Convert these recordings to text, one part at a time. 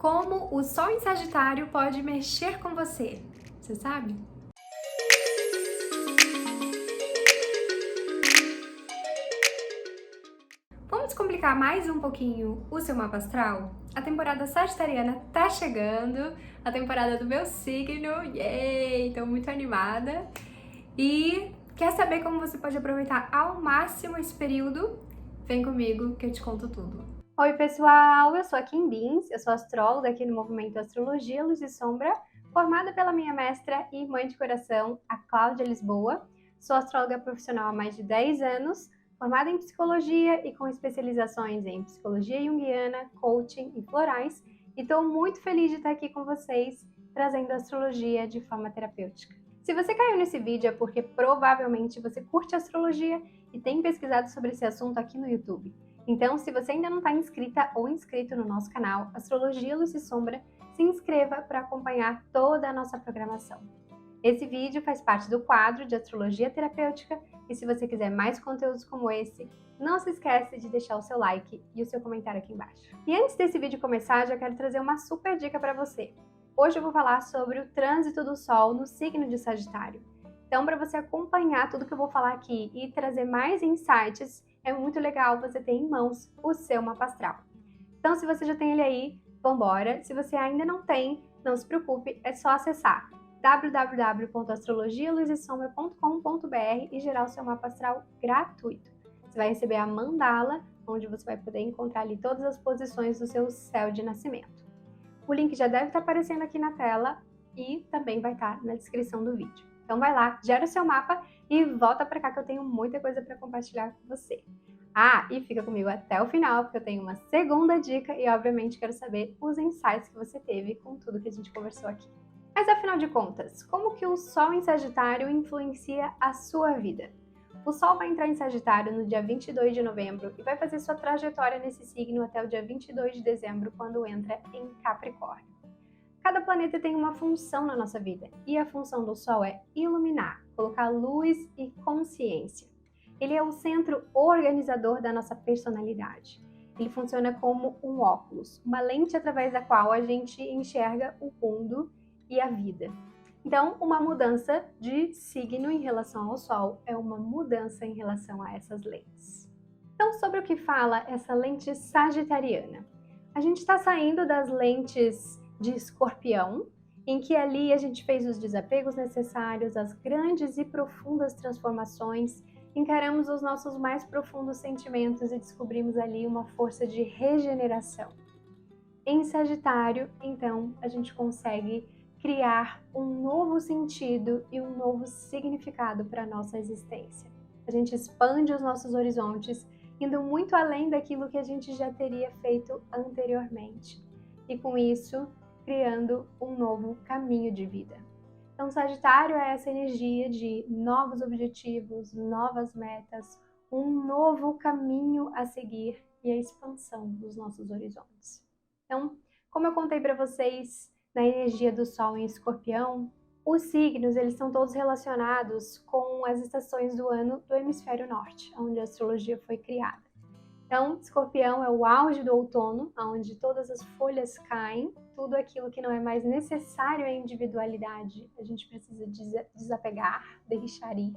Como o Sol em Sagitário pode mexer com você? Você sabe? Vamos descomplicar mais um pouquinho o seu mapa astral? A temporada sagitariana tá chegando, a temporada do meu signo, yay! Tô muito animada. E quer saber como você pode aproveitar ao máximo esse período? Vem comigo que eu te conto tudo. Oi pessoal, eu sou a Kim Bins, eu sou astróloga aqui no Movimento Astrologia Luz e Sombra, formada pela minha mestra e mãe de coração, a Cláudia Lisboa. Sou astróloga profissional há mais de 10 anos, formada em psicologia e com especializações em psicologia junguiana, coaching e florais, e estou muito feliz de estar aqui com vocês, trazendo a astrologia de forma terapêutica. Se você caiu nesse vídeo é porque provavelmente você curte astrologia e tem pesquisado sobre esse assunto aqui no YouTube. Então, se você ainda não está inscrita ou inscrito no nosso canal Astrologia Luz e Sombra, se inscreva para acompanhar toda a nossa programação. Esse vídeo faz parte do quadro de Astrologia Terapêutica e se você quiser mais conteúdos como esse, não se esquece de deixar o seu like e o seu comentário aqui embaixo. E antes desse vídeo começar, já quero trazer uma super dica para você. Hoje eu vou falar sobre o trânsito do Sol no signo de Sagitário. Então, para você acompanhar tudo que eu vou falar aqui e trazer mais insights, é muito legal você ter em mãos o seu mapa astral. Então, se você já tem ele aí, vambora. Se você ainda não tem, não se preocupe, é só acessar www.astrologialuzisombra.com.br e gerar o seu mapa astral gratuito. Você vai receber a mandala, onde você vai poder encontrar ali todas as posições do seu céu de nascimento. O link já deve estar aparecendo aqui na tela e também vai estar na descrição do vídeo. Então vai lá, gera o seu mapa e volta pra cá que eu tenho muita coisa para compartilhar com você. Ah, e fica comigo até o final, porque eu tenho uma segunda dica e obviamente quero saber os insights que você teve com tudo que a gente conversou aqui. Mas afinal de contas, como que o Sol em Sagitário influencia a sua vida? O Sol vai entrar em Sagitário no dia 22 de novembro e vai fazer sua trajetória nesse signo até o dia 22 de dezembro, quando entra em Capricórnio. Cada planeta tem uma função na nossa vida e a função do Sol é iluminar, colocar luz e consciência. Ele é o centro organizador da nossa personalidade. Ele funciona como um óculos, uma lente através da qual a gente enxerga o mundo e a vida. Então, uma mudança de signo em relação ao Sol é uma mudança em relação a essas lentes. Então, sobre o que fala essa lente sagitariana? A gente está saindo das lentes de Escorpião, em que ali a gente fez os desapegos necessários, as grandes e profundas transformações, encaramos os nossos mais profundos sentimentos e descobrimos ali uma força de regeneração. Em Sagitário, então, a gente consegue criar um novo sentido e um novo significado para a nossa existência. A gente expande os nossos horizontes, indo muito além daquilo que a gente já teria feito anteriormente. E com isso, criando um novo caminho de vida. Então, Sagitário é essa energia de novos objetivos, novas metas, um novo caminho a seguir e a expansão dos nossos horizontes. Então, como eu contei para vocês na energia do Sol em Escorpião, os signos eles estão todos relacionados com as estações do ano do hemisfério norte, onde a astrologia foi criada. Então, Escorpião é o auge do outono, onde todas as folhas caem, tudo aquilo que não é mais necessário à individualidade, a gente precisa desapegar, deixar ir.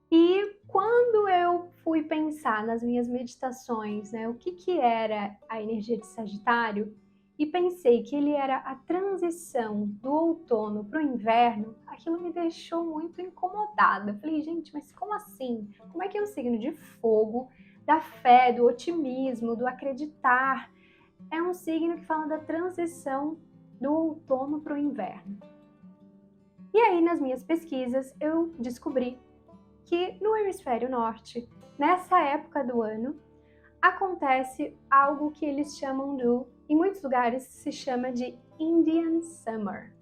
E quando eu fui pensar nas minhas meditações, o que era a energia de Sagitário, e pensei que ele era a transição do outono para o inverno, aquilo me deixou muito incomodada. Eu falei, gente, mas como assim? Como é que é um signo de fogo, da fé, do otimismo, do acreditar, é um signo que fala da transição do outono para o inverno? E aí, nas minhas pesquisas, eu descobri que no hemisfério norte, nessa época do ano, acontece algo que eles chamam em muitos lugares se chama de Indian Summer,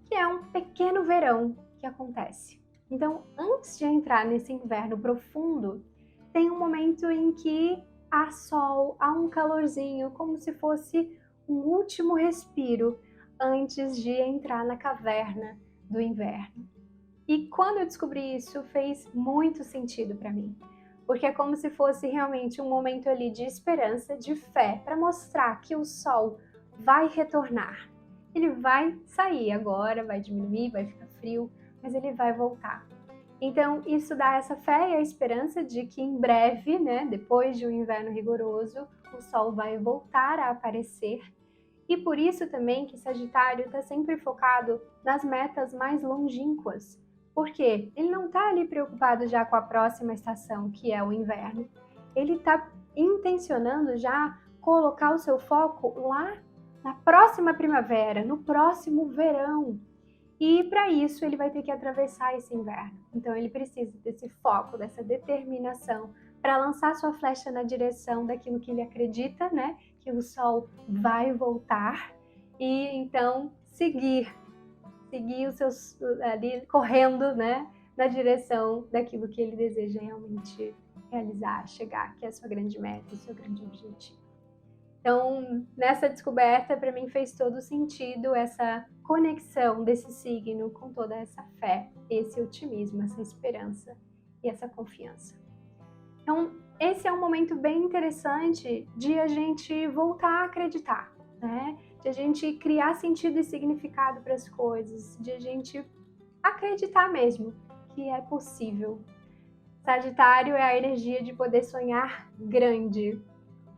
que é um pequeno verão que acontece. Então, antes de entrar nesse inverno profundo, tem um momento em que há sol, há um calorzinho, como se fosse um último respiro antes de entrar na caverna do inverno. E quando eu descobri isso, fez muito sentido para mim, porque é como se fosse realmente um momento ali de esperança, de fé, para mostrar que o sol vai retornar. Ele vai sair agora, vai diminuir, vai ficar frio, mas ele vai voltar. Então, isso dá essa fé e a esperança de que em breve, né, depois de um inverno rigoroso, o Sol vai voltar a aparecer. E por isso também que Sagitário está sempre focado nas metas mais longínquas. Por quê? Ele não está ali preocupado já com a próxima estação, que é o inverno. Ele está intencionando já colocar o seu foco lá na próxima primavera, no próximo verão. E para isso ele vai ter que atravessar esse inverno. Então ele precisa desse foco, dessa determinação para lançar sua flecha na direção daquilo que ele acredita, né? Que o Sol vai voltar e então seguir os seus ali correndo, né? Na direção daquilo que ele deseja realmente realizar, chegar, que é a sua grande meta, o seu grande objetivo. Então, nessa descoberta, para mim fez todo sentido essa conexão desse signo com toda essa fé, esse otimismo, essa esperança e essa confiança. Então, esse é um momento bem interessante de a gente voltar a acreditar, né? De a gente criar sentido e significado para as coisas, de a gente acreditar mesmo que é possível. Sagitário é a energia de poder sonhar grande.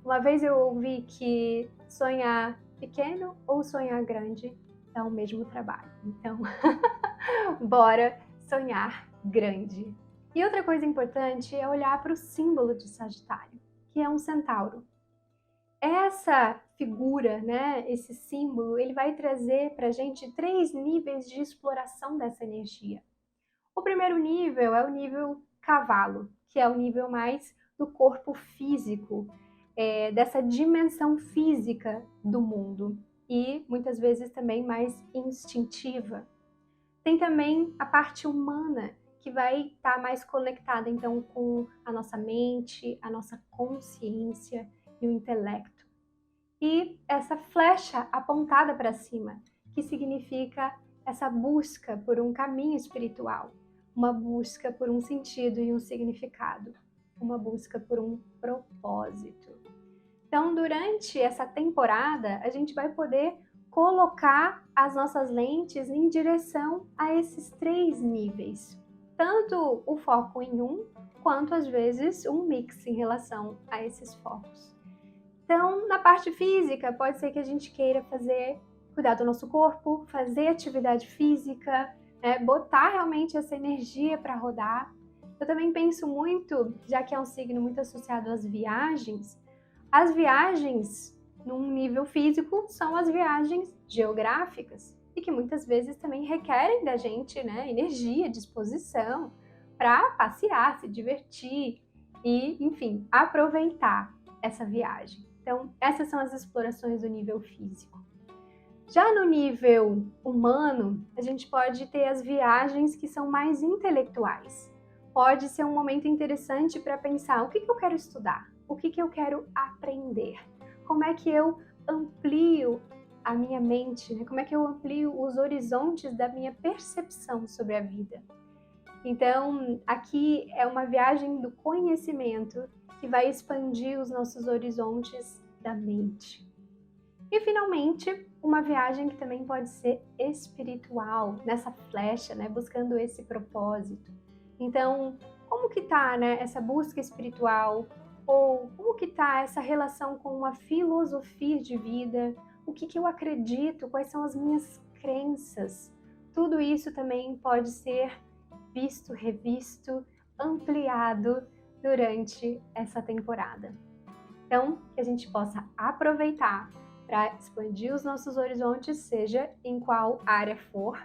Uma vez eu ouvi que sonhar pequeno ou sonhar grande dá o mesmo trabalho. Então, bora sonhar grande. E outra coisa importante é olhar para o símbolo de Sagitário, que é um centauro. Essa figura, né, esse símbolo, ele vai trazer para a gente 3 níveis de exploração dessa energia. O primeiro nível é o nível cavalo, que é o nível mais do corpo físico, dessa dimensão física do mundo e muitas vezes também mais instintiva. Tem também a parte humana, que vai estar mais conectada então com a nossa mente, a nossa consciência e o intelecto. E essa flecha apontada para cima, que significa essa busca por um caminho espiritual, uma busca por um sentido e um significado, uma busca por um propósito. Então, durante essa temporada, a gente vai poder colocar as nossas lentes em direção a esses 3 níveis. Tanto o foco em um, quanto às vezes um mix em relação a esses focos. Então, na parte física, pode ser que a gente queira cuidar do nosso corpo, fazer atividade física, botar realmente essa energia para rodar. Eu também penso muito, já que é um signo muito associado às viagens, as viagens num nível físico são as viagens geográficas e que muitas vezes também requerem da gente, né, energia, disposição para passear, se divertir e, enfim, aproveitar essa viagem. Então, essas são as explorações do nível físico. Já no nível humano, a gente pode ter as viagens que são mais intelectuais. Pode ser um momento interessante para pensar o que eu quero estudar, o que eu quero aprender, como é que eu amplio a minha mente, né? Como é que eu amplio os horizontes da minha percepção sobre a vida. Então, aqui é uma viagem do conhecimento que vai expandir os nossos horizontes da mente. E, finalmente, uma viagem que também pode ser espiritual, nessa flecha, né? Buscando esse propósito. Então, como que tá, né, essa busca espiritual? Ou como que tá essa relação com uma filosofia de vida? O que eu acredito? Quais são as minhas crenças? Tudo isso também pode ser visto, revisto, ampliado durante essa temporada. Então, que a gente possa aproveitar para expandir os nossos horizontes, seja em qual área for.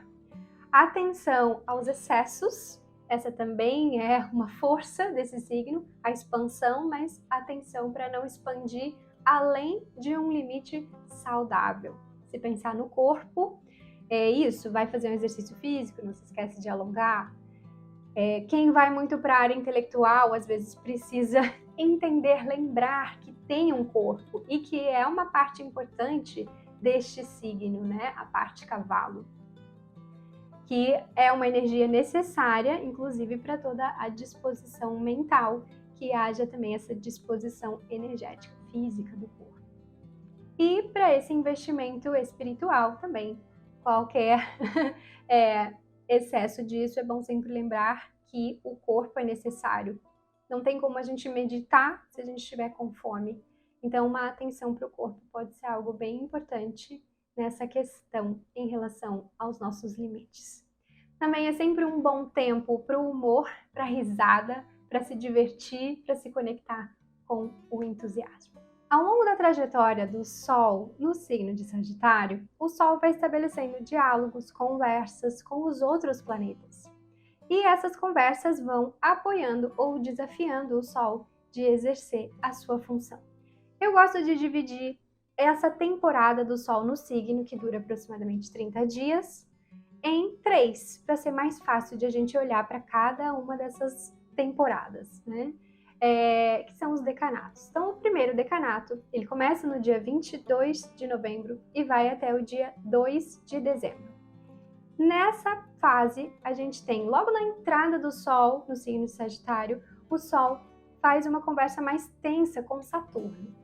Atenção aos excessos, essa também é uma força desse signo, a expansão, mas atenção para não expandir além de um limite saudável. Se pensar no corpo, isso, vai fazer um exercício físico, não se esquece de alongar. Quem vai muito para a área intelectual, às vezes precisa entender, lembrar que tem um corpo e que é uma parte importante deste signo, né? A parte cavalo, que é uma energia necessária, inclusive, para toda a disposição mental, que haja também essa disposição energética, física do corpo. E para esse investimento espiritual também, qualquer excesso disso, é bom sempre lembrar que o corpo é necessário. Não tem como a gente meditar se a gente estiver com fome. Então, uma atenção para o corpo pode ser algo bem importante nessa questão em relação aos nossos limites. Também é sempre um bom tempo para o humor, para a risada, para se divertir, para se conectar com o entusiasmo. Ao longo da trajetória do Sol no signo de Sagitário, o Sol vai estabelecendo diálogos, conversas com os outros planetas. E essas conversas vão apoiando ou desafiando o Sol de exercer a sua função. Eu gosto de dividir essa temporada do Sol no signo, que dura aproximadamente 30 dias, em 3, para ser mais fácil de a gente olhar para cada uma dessas temporadas, né? Que são os decanatos. Então, o primeiro decanato, ele começa no dia 22 de novembro e vai até o dia 2 de dezembro. Nessa fase, a gente tem, logo na entrada do Sol, no signo de Sagitário, o Sol faz uma conversa mais tensa com Saturno.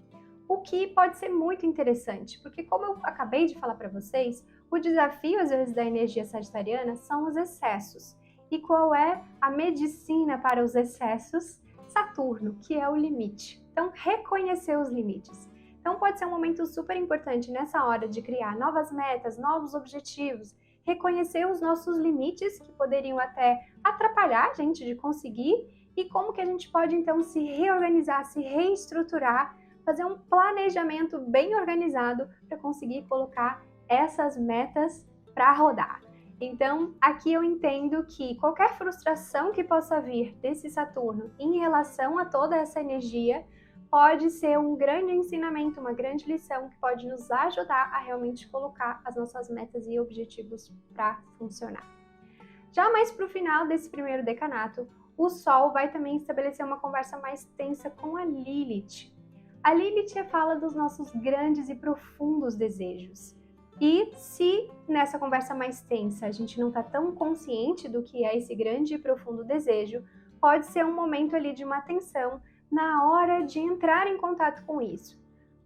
O que pode ser muito interessante, porque como eu acabei de falar para vocês, o desafio às vezes da energia sagitariana são os excessos. E qual é a medicina para os excessos? Saturno, que é o limite. Então, reconhecer os limites. Então, pode ser um momento super importante nessa hora de criar novas metas, novos objetivos, reconhecer os nossos limites que poderiam até atrapalhar a gente de conseguir e como que a gente pode então se reorganizar, se reestruturar, fazer um planejamento bem organizado para conseguir colocar essas metas para rodar. Então, aqui eu entendo que qualquer frustração que possa vir desse Saturno em relação a toda essa energia pode ser um grande ensinamento, uma grande lição que pode nos ajudar a realmente colocar as nossas metas e objetivos para funcionar. Já mais para o final desse primeiro decanato, o Sol vai também estabelecer uma conversa mais tensa com a Lilith. A Lilith fala dos nossos grandes e profundos desejos. E se nessa conversa mais tensa a gente não está tão consciente do que é esse grande e profundo desejo, pode ser um momento ali de uma tensão na hora de entrar em contato com isso.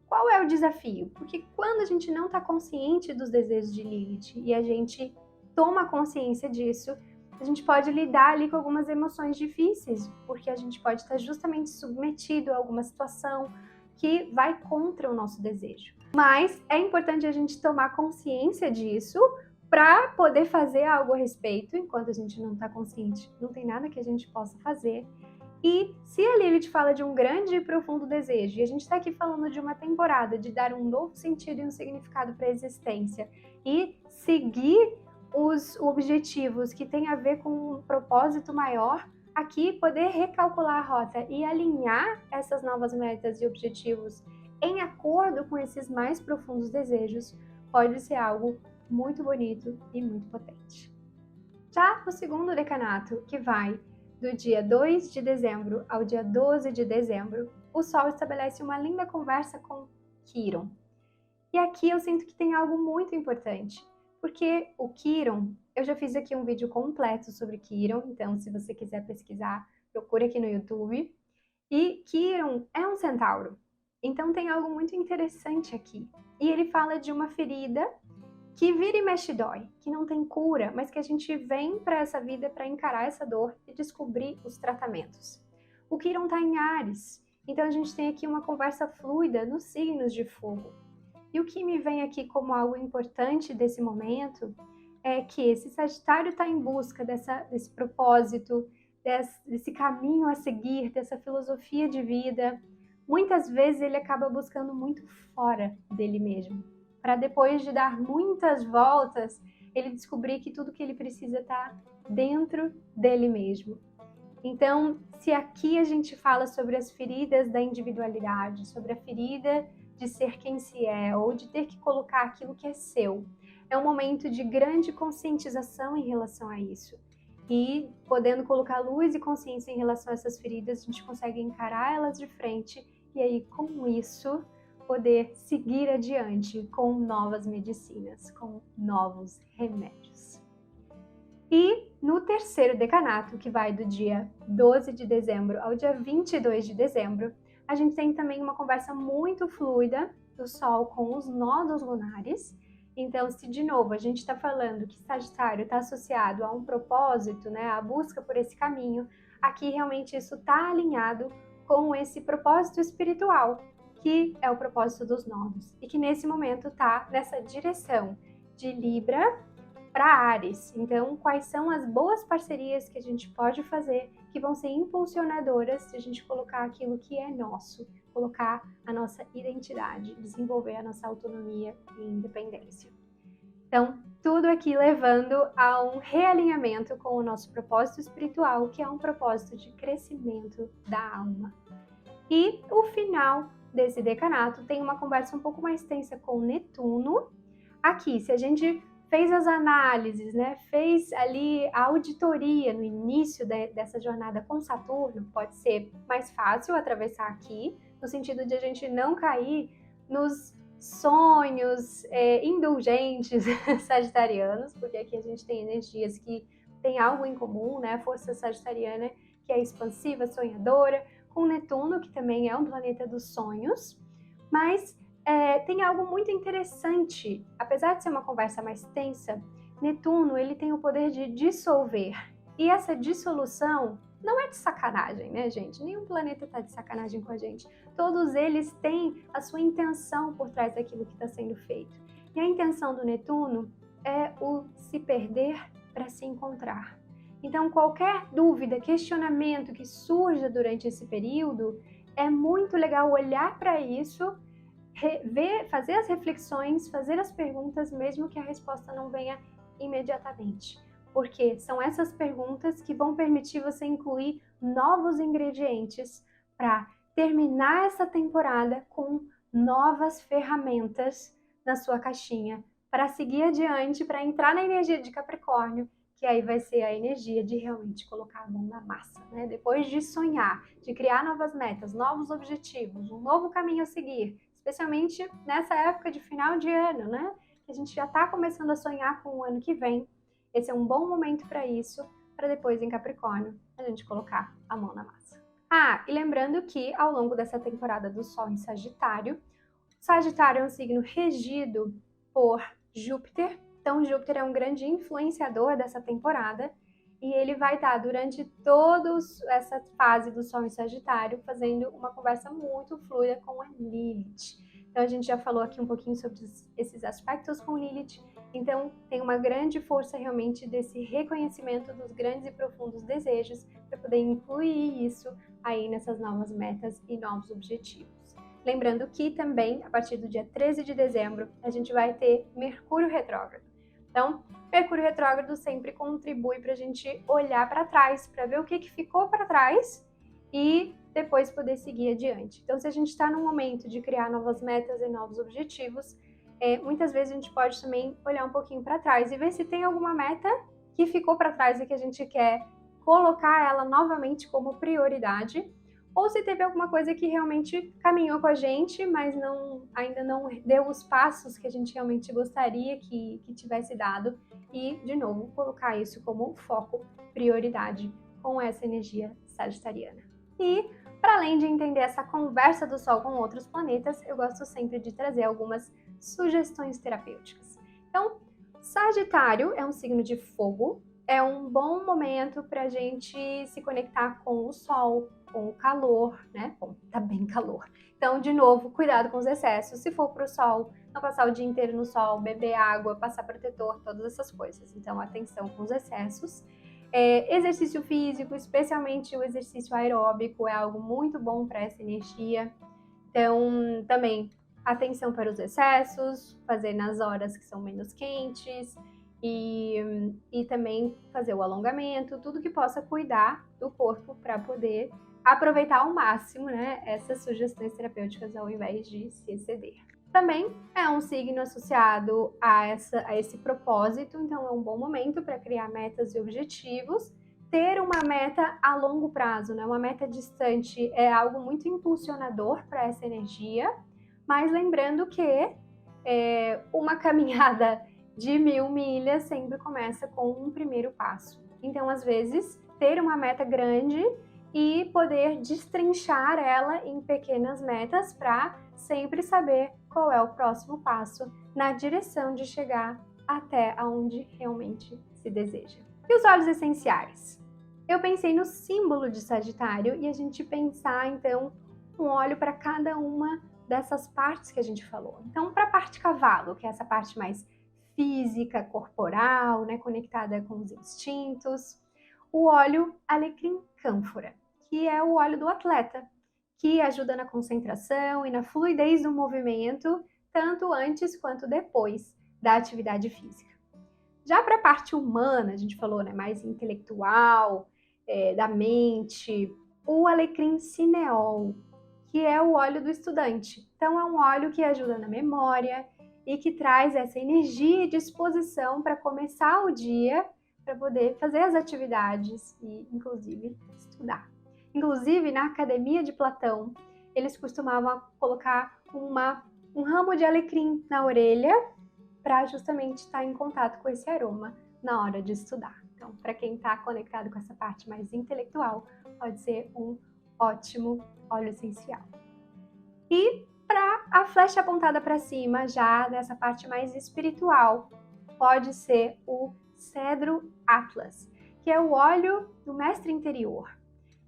Qual é o desafio? Porque quando a gente não está consciente dos desejos de Lilith e a gente toma consciência disso, a gente pode lidar ali com algumas emoções difíceis, porque a gente pode estar justamente submetido a alguma situação que vai contra o nosso desejo. Mas é importante a gente tomar consciência disso para poder fazer algo a respeito. Enquanto a gente não está consciente, não tem nada que a gente possa fazer. E se a Lilith fala de um grande e profundo desejo, e a gente está aqui falando de uma temporada, de dar um novo sentido e um significado para a existência, e seguir os objetivos que têm a ver com um propósito maior, aqui poder recalcular a rota e alinhar essas novas metas e objetivos em acordo com esses mais profundos desejos, pode ser algo muito bonito e muito potente. Já o segundo decanato, que vai do dia 2 de dezembro ao dia 12 de dezembro, o Sol estabelece uma linda conversa com Quiron. E aqui eu sinto que tem algo muito importante, porque o Quiron, eu já fiz aqui um vídeo completo sobre Quiron, então se você quiser pesquisar, procure aqui no YouTube. E Quiron é um centauro, então tem algo muito interessante aqui. E ele fala de uma ferida que vira e mexe dói, que não tem cura, mas que a gente vem para essa vida para encarar essa dor e descobrir os tratamentos. O Quiron está em Áries, então a gente tem aqui uma conversa fluida nos signos de fogo. E o que me vem aqui como algo importante desse momento é que esse Sagitário está em busca desse propósito, desse caminho a seguir, dessa filosofia de vida. Muitas vezes ele acaba buscando muito fora dele mesmo, para depois de dar muitas voltas, ele descobrir que tudo que ele precisa está dentro dele mesmo. Então, se aqui a gente fala sobre as feridas da individualidade, sobre a ferida de ser quem se é, ou de ter que colocar aquilo que é seu, é um momento de grande conscientização em relação a isso. E podendo colocar luz e consciência em relação a essas feridas, a gente consegue encarar elas de frente e aí, com isso, poder seguir adiante com novas medicinas, com novos remédios. E no terceiro decanato, que vai do dia 12 de dezembro ao dia 22 de dezembro, a gente tem também uma conversa muito fluida do Sol com os nodos lunares. Então, se de novo a gente está falando que Sagitário está associado a um propósito, né, a busca por esse caminho, aqui realmente isso está alinhado com esse propósito espiritual, que é o propósito dos nodos, e que nesse momento está nessa direção de Libra para Áries. Então, quais são as boas parcerias que a gente pode fazer que vão ser impulsionadoras se a gente colocar aquilo que é nosso, colocar a nossa identidade, desenvolver a nossa autonomia e independência. Então, tudo aqui levando a um realinhamento com o nosso propósito espiritual, que é um propósito de crescimento da alma. E o final desse decanato tem uma conversa um pouco mais tensa com Netuno. Aqui, se a gente fez as análises, né, fez ali a auditoria no início dessa jornada com Saturno, pode ser mais fácil atravessar aqui, no sentido de a gente não cair nos sonhos indulgentes sagitarianos, porque aqui a gente tem energias que têm algo em comum, né, a força sagitariana que é expansiva, sonhadora, com Netuno, que também é um planeta dos sonhos, mas tem algo muito interessante. Apesar de ser uma conversa mais tensa, Netuno ele tem o poder de dissolver. E essa dissolução não é de sacanagem, né, gente? Nenhum planeta está de sacanagem com a gente. Todos eles têm a sua intenção por trás daquilo que está sendo feito. E a intenção do Netuno é o se perder para se encontrar. Então, qualquer dúvida, questionamento que surja durante esse período, é muito legal olhar para isso, fazer as reflexões, fazer as perguntas, mesmo que a resposta não venha imediatamente. Porque são essas perguntas que vão permitir você incluir novos ingredientes para terminar essa temporada com novas ferramentas na sua caixinha, para seguir adiante, para entrar na energia de Capricórnio, que aí vai ser a energia de realmente colocar a mão na massa, né? Depois de sonhar, de criar novas metas, novos objetivos, um novo caminho a seguir, especialmente nessa época de final de ano, né? Que a gente já está começando a sonhar com o ano que vem. Esse é um bom momento para isso, para depois em Capricórnio a gente colocar a mão na massa. Ah, e lembrando que ao longo dessa temporada do Sol em Sagitário, Sagitário é um signo regido por Júpiter. Então, Júpiter é um grande influenciador dessa temporada e ele vai estar durante toda essa fase do Sol em Sagitário fazendo uma conversa muito fluida com a Lilith. Então, a gente já falou aqui um pouquinho sobre esses aspectos com Lilith. Então, tem uma grande força realmente desse reconhecimento dos grandes e profundos desejos para poder incluir isso aí nessas novas metas e novos objetivos. Lembrando que também, a partir do dia 13 de dezembro, a gente vai ter Mercúrio retrógrado. Então, Mercúrio retrógrado sempre contribui para a gente olhar para trás, para ver o que ficou para trás e depois poder seguir adiante. Então, se a gente está num momento de criar novas metas e novos objetivos, muitas vezes a gente pode também olhar um pouquinho para trás e ver se tem alguma meta que ficou para trás e que a gente quer colocar ela novamente como prioridade, ou se teve alguma coisa que realmente caminhou com a gente, mas ainda não deu os passos que a gente realmente gostaria que tivesse dado, e, de novo, colocar isso como foco, prioridade, com essa energia sagitariana. E, para além de entender essa conversa do Sol com outros planetas, eu gosto sempre de trazer algumas sugestões terapêuticas. Então, Sagitário é um signo de fogo, é um bom momento para a gente se conectar com o Sol, com o calor, né? Bom, tá bem calor. Então, de novo, cuidado com os excessos. Se for pro sol, não passar o dia inteiro no sol, beber água, passar protetor, todas essas coisas. Então, atenção com os excessos. Exercício físico, especialmente o exercício aeróbico, é algo muito bom para essa energia. Então, também, atenção para os excessos, fazer nas horas que são menos quentes, e também fazer o alongamento, tudo que possa cuidar do corpo para poder aproveitar ao máximo, né, essas sugestões terapêuticas ao invés de se exceder. Também é um signo associado a esse propósito, então é um bom momento para criar metas e objetivos. Ter uma meta a longo prazo, né, uma meta distante, é algo muito impulsionador para essa energia, mas lembrando que uma caminhada de 1000 milhas sempre começa com um primeiro passo. Então, às vezes, ter uma meta grande e poder destrinchar ela em pequenas metas para sempre saber qual é o próximo passo na direção de chegar até onde realmente se deseja. E os óleos essenciais? Eu pensei no símbolo de Sagitário e a gente pensar então um óleo para cada uma dessas partes que a gente falou. Então, para a parte cavalo, que é essa parte mais física, corporal, né, conectada com os instintos, o óleo alecrim cânfora, que é o óleo do atleta, que ajuda na concentração e na fluidez do movimento, tanto antes quanto depois da atividade física. Já para a parte humana, a gente falou, né, mais intelectual, da mente, o alecrim cineol, que é o óleo do estudante. Então é um óleo que ajuda na memória e que traz essa energia e disposição para começar o dia, para poder fazer as atividades e, inclusive, estudar. Inclusive, na Academia de Platão, eles costumavam colocar um ramo de alecrim na orelha para justamente estar em contato com esse aroma na hora de estudar. Então, para quem está conectado com essa parte mais intelectual, pode ser um ótimo óleo essencial. E para a flecha apontada para cima, já nessa parte mais espiritual, pode ser o cedro atlas, que é o óleo do mestre interior.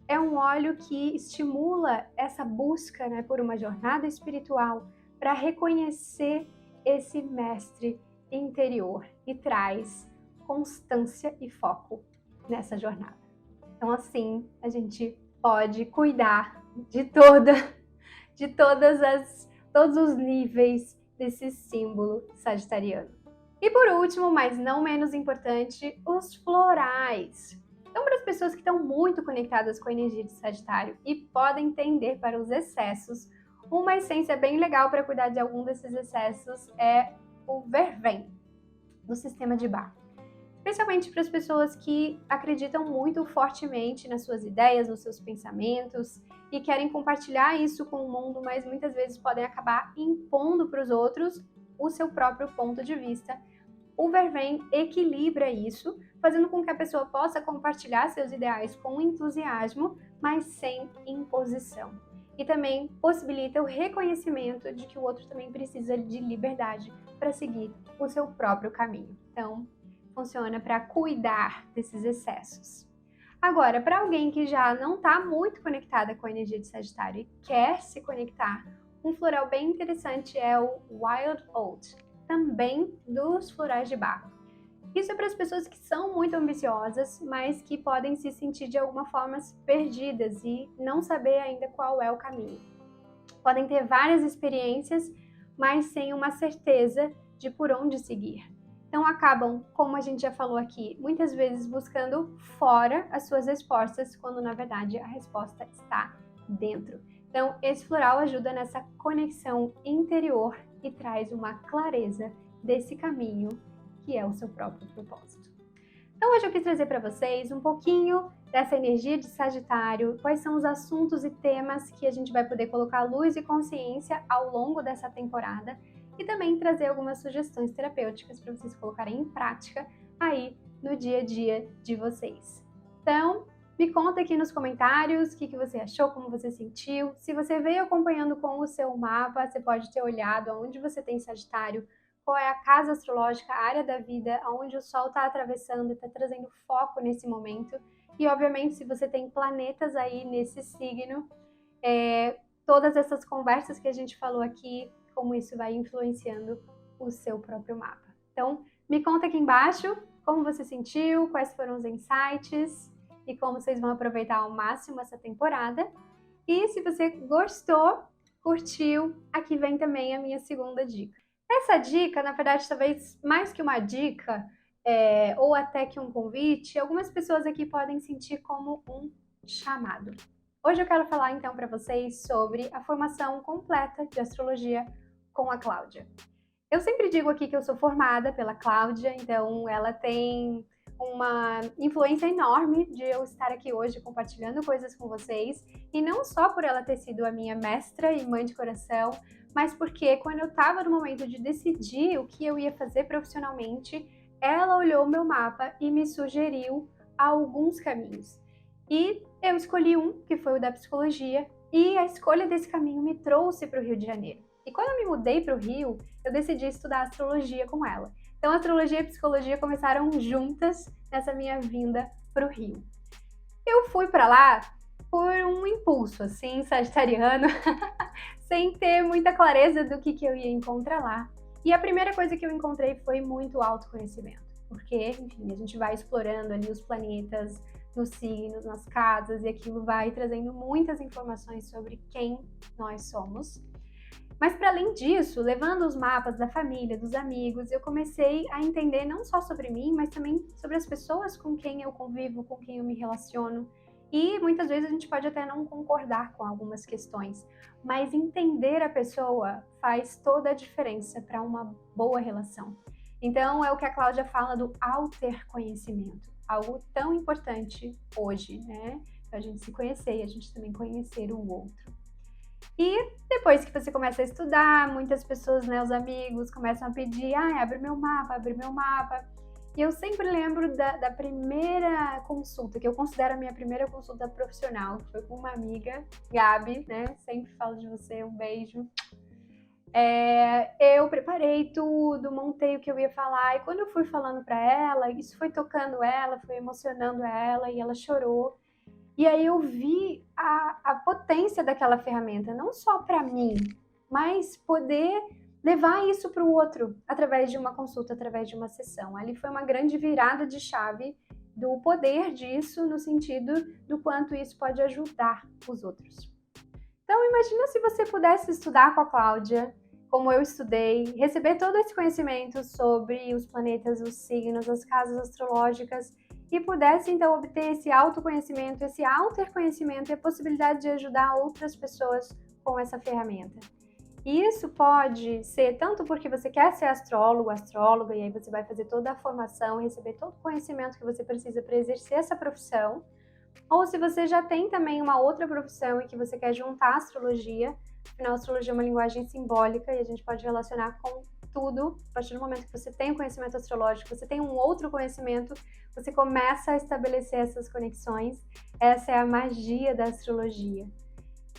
É um óleo que estimula essa busca, né, por uma jornada espiritual para reconhecer esse mestre interior e traz constância e foco nessa jornada. Então, assim, a gente pode cuidar de todos os níveis desse símbolo sagitariano. E por último, mas não menos importante, os florais. Então, para as pessoas que estão muito conectadas com a energia de Sagitário e podem tender para os excessos, uma essência bem legal para cuidar de algum desses excessos é o vervém, do sistema de Bach. Especialmente para as pessoas que acreditam muito fortemente nas suas ideias, nos seus pensamentos e querem compartilhar isso com o mundo, mas muitas vezes podem acabar impondo para os outros o seu próprio ponto de vista. O vervém equilibra isso, fazendo com que a pessoa possa compartilhar seus ideais com entusiasmo, mas sem imposição. E também possibilita o reconhecimento de que o outro também precisa de liberdade para seguir o seu próprio caminho. Então, funciona para cuidar desses excessos. Agora, para alguém que já não está muito conectada com a energia de Sagitário e quer se conectar, um floral bem interessante é o Wild Oat, também dos florais de Bach. Isso é para as pessoas que são muito ambiciosas, mas que podem se sentir de alguma forma perdidas e não saber ainda qual é o caminho. Podem ter várias experiências, mas sem uma certeza de por onde seguir. Então acabam, como a gente já falou aqui, muitas vezes buscando fora as suas respostas, quando na verdade a resposta está dentro. Então esse floral ajuda nessa conexão interior e traz uma clareza desse caminho que é o seu próprio propósito. Então hoje eu quis trazer para vocês um pouquinho dessa energia de Sagitário, quais são os assuntos e temas que a gente vai poder colocar luz e consciência ao longo dessa temporada e também trazer algumas sugestões terapêuticas para vocês colocarem em prática aí no dia a dia de vocês. Então, me conta aqui nos comentários o que você achou, como você sentiu. Se você veio acompanhando com o seu mapa, você pode ter olhado aonde você tem Sagitário, qual é a casa astrológica, a área da vida, onde o Sol está atravessando e está trazendo foco nesse momento. E, obviamente, se você tem planetas aí nesse signo, todas essas conversas que a gente falou aqui, como isso vai influenciando o seu próprio mapa. Então, me conta aqui embaixo como você sentiu, quais foram os insights e como vocês vão aproveitar ao máximo essa temporada. E se você gostou, curtiu, aqui vem também a minha segunda dica. Essa dica, na verdade, talvez mais que uma dica, ou até que um convite, algumas pessoas aqui podem sentir como um chamado. Hoje eu quero falar então para vocês sobre a formação completa de astrologia com a Cláudia. Eu sempre digo aqui que eu sou formada pela Cláudia, então ela tem uma influência enorme de eu estar aqui hoje compartilhando coisas com vocês, e não só por ela ter sido a minha mestra e mãe de coração, mas porque quando eu estava no momento de decidir o que eu ia fazer profissionalmente, ela olhou o meu mapa e me sugeriu alguns caminhos. E eu escolhi um, que foi o da psicologia, e a escolha desse caminho me trouxe para o Rio de Janeiro. E quando eu me mudei para o Rio, eu decidi estudar astrologia com ela. Então, astrologia e psicologia começaram juntas nessa minha vinda para o Rio. Eu fui para lá por um impulso, assim, sagitariano, sem ter muita clareza do que eu ia encontrar lá. E a primeira coisa que eu encontrei foi muito autoconhecimento, porque, enfim, a gente vai explorando ali os planetas, nos signos, nas casas, e aquilo vai trazendo muitas informações sobre quem nós somos. Mas para além disso, levando os mapas da família, dos amigos, eu comecei a entender não só sobre mim, mas também sobre as pessoas com quem eu convivo, com quem eu me relaciono. E muitas vezes a gente pode até não concordar com algumas questões, mas entender a pessoa faz toda a diferença para uma boa relação. Então é o que a Cláudia fala do autoconhecimento, algo tão importante hoje, né? Para a gente se conhecer e a gente também conhecer o outro. E depois que você começa a estudar, muitas pessoas, né, os amigos, começam a pedir, abre meu mapa, abre meu mapa. E eu sempre lembro da primeira consulta, que eu considero a minha primeira consulta profissional, que foi com uma amiga, Gabi, né, sempre falo de você, um beijo. Eu preparei tudo, montei o que eu ia falar, e quando eu fui falando para ela, isso foi tocando ela, foi emocionando ela, e ela chorou. E aí eu vi a potência daquela ferramenta, não só para mim, mas poder levar isso para o outro através de uma consulta, através de uma sessão. Ali foi uma grande virada de chave do poder disso no sentido do quanto isso pode ajudar os outros. Então imagina se você pudesse estudar com a Cláudia, como eu estudei, receber todo esse conhecimento sobre os planetas, os signos, as casas astrológicas, e pudesse então obter esse autoconhecimento, esse autoconhecimento e a possibilidade de ajudar outras pessoas com essa ferramenta. E isso pode ser tanto porque você quer ser astrólogo, astróloga, e aí você vai fazer toda a formação, receber todo o conhecimento que você precisa para exercer essa profissão, ou se você já tem também uma outra profissão e que você quer juntar a astrologia. Afinal, a astrologia é uma linguagem simbólica e a gente pode relacionar com tudo. A partir do momento que você tem o conhecimento astrológico, você tem um outro conhecimento, você começa a estabelecer essas conexões. Essa é a magia da astrologia.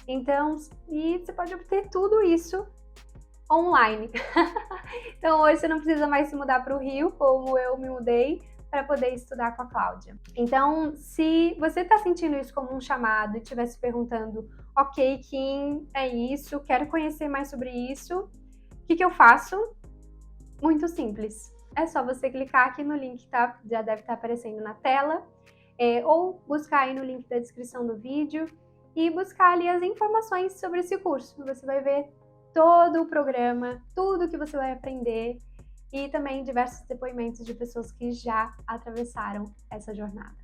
Então, e você pode obter tudo isso online. Então, hoje você não precisa mais se mudar para o Rio, como eu me mudei, para poder estudar com a Cláudia. Então, se você está sentindo isso como um chamado e estiver se perguntando, ok, Kim, é isso, quero conhecer mais sobre isso, o que eu faço? Muito simples. É só você clicar aqui no link, tá? Já deve estar aparecendo na tela, ou buscar aí no link da descrição do vídeo e buscar ali as informações sobre esse curso. Você vai ver todo o programa, tudo que você vai aprender e também diversos depoimentos de pessoas que já atravessaram essa jornada.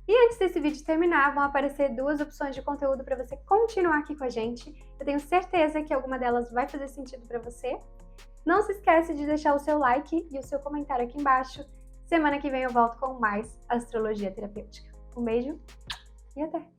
E antes desse vídeo terminar, vão aparecer duas opções de conteúdo para você continuar aqui com a gente. Eu tenho certeza que alguma delas vai fazer sentido para você. Não se esquece de deixar o seu like e o seu comentário aqui embaixo. Semana que vem eu volto com mais astrologia terapêutica. Um beijo e até!